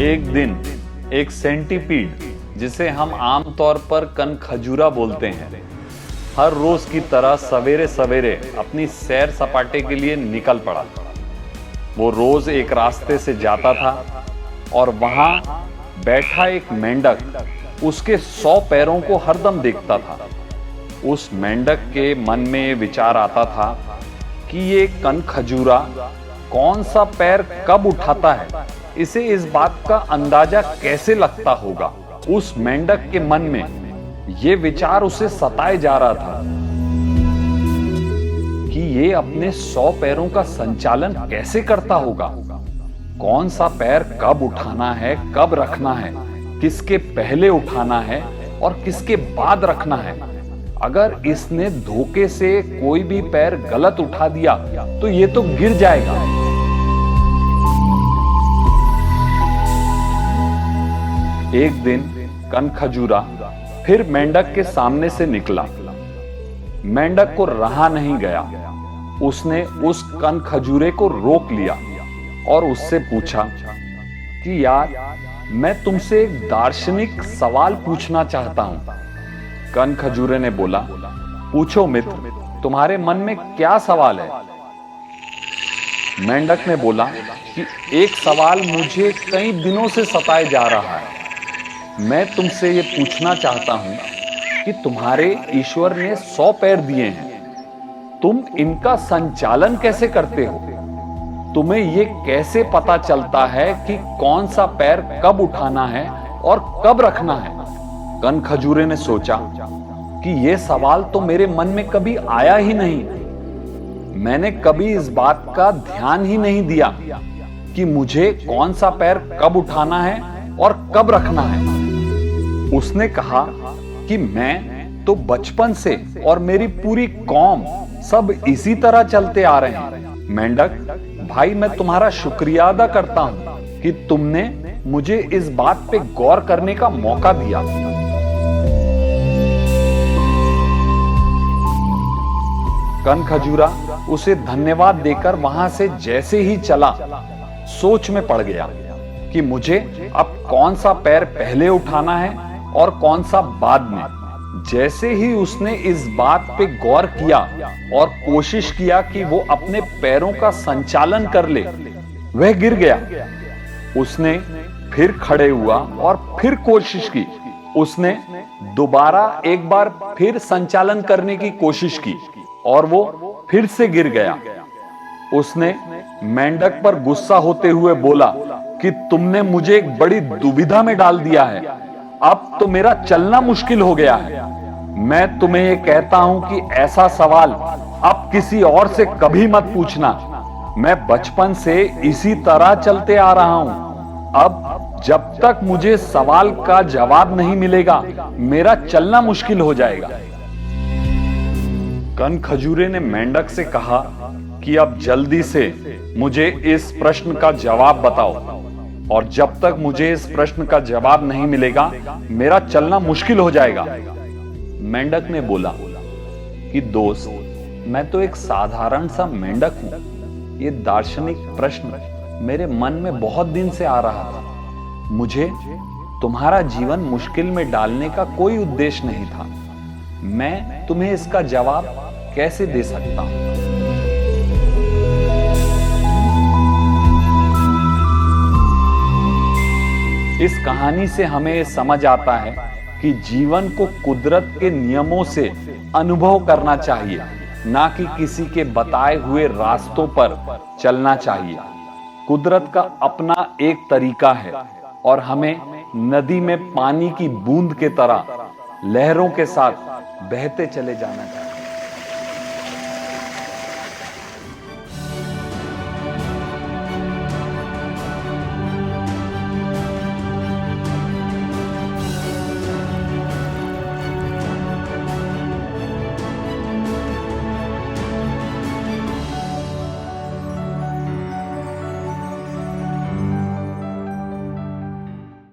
एक दिन एक सेंटीपीड, जिसे हम आमतौर पर कनखजूरा बोलते हैं, हर रोज की तरह सवेरे सवेरे अपनी सैर सपाटे के लिए निकल पड़ा। वो रोज एक रास्ते से जाता था और वहां बैठा एक मेंढक उसके 100 पैरों को हरदम देखता था। उस मेंढक के मन में ये विचार आता था कि ये कनखजूरा कौन सा पैर कब उठाता है, इसे इस बात का अंदाजा कैसे लगता होगा। उस मेंढक के मन में ये विचार उसे सताए जा रहा था कि ये अपने 100 पैरों का संचालन कैसे करता होगा। कौन सा पैर कब उठाना है, कब रखना है, किसके पहले उठाना है और किसके बाद रखना है। अगर इसने धोखे से कोई भी पैर गलत उठा दिया तो ये तो गिर जाएगा। एक दिन कनखजूरा फिर मेंढक के सामने से निकला। मेंढक को रहा नहीं गया। उसने उस कनखजूरे को रोक लिया और उससे पूछा कि यार, मैं तुमसे एक दार्शनिक सवाल पूछना चाहता हूं। कनखजूरे ने बोला, पूछो मित्र, तुम्हारे मन में क्या सवाल है? मेंढक ने बोला कि एक सवाल मुझे कई दिनों से सताए जा रहा है। मैं तुमसे ये पूछना चाहता हूं कि तुम्हारे ईश्वर ने 100 पैर दिए हैं, तुम इनका संचालन कैसे करते हो? तुम्हें ये कैसे पता चलता है कि कौन सा पैर कब उठाना है और कब रखना है? कनखजूरे ने सोचा कि यह सवाल तो मेरे मन में कभी आया ही नहीं। मैंने कभी इस बात का ध्यान ही नहीं दिया कि मुझे कौन सा पैर कब उठाना है और कब रखना है। उसने कहा कि मैं तो बचपन से और मेरी पूरी कौम सब इसी तरह चलते आ रहे हैं। मेंढक भाई, मैं तुम्हारा शुक्रिया अदा करता हूं कि तुमने मुझे इस बात पे गौर करने का मौका दिया। कनखजूरा उसे धन्यवाद देकर वहां से जैसे ही चला, सोच में पड़ गया कि मुझे अब कौन सा पैर पहले उठाना है और कौन सा बाद में। जैसे ही उसने इस बात पे गौर किया और कोशिश किया कि वो अपने पैरों का संचालन कर ले, वह गिर गया। उसने फिर खड़े हुआ और फिर कोशिश की। उसने दोबारा एक बार फिर संचालन करने की कोशिश की और वो फिर से गिर गया। उसने मेंढक पर गुस्सा होते हुए बोला कि तुमने मुझे एक बड़ी दुविधा में डाल दिया है। अब तो मेरा चलना मुश्किल हो गया है। मैं तुम्हें ये कहता हूं कि ऐसा सवाल अब किसी और से कभी मत पूछना। मैं बचपन से इसी तरह चलते आ रहा हूं। अब जब तक मुझे सवाल का जवाब नहीं मिलेगा, मेरा चलना मुश्किल हो जाएगा। कनखजूरे ने मेंढक से कहा कि अब जल्दी से मुझे इस प्रश्न का जवाब बताओ, और जब तक मुझे इस प्रश्न का जवाब नहीं मिलेगा, मेरा चलना मुश्किल हो जाएगा। मेंढक ने बोला कि दोस्त, मैं तो एक साधारण सा मेंढक हूं। ये दार्शनिक प्रश्न मेरे मन में बहुत दिन से आ रहा था। मुझे तुम्हारा जीवन मुश्किल में डालने का कोई उद्देश्य नहीं था। मैं तुम्हें इसका जवाब कैसे दे सकता हूं? इस कहानी से हमें समझ आता है कि जीवन को कुदरत के नियमों से अनुभव करना चाहिए, ना कि किसी के बताए हुए रास्तों पर चलना चाहिए। कुदरत का अपना एक तरीका है और हमें नदी में पानी की बूंद के तरह लहरों के साथ बहते चले जाना चाहिए।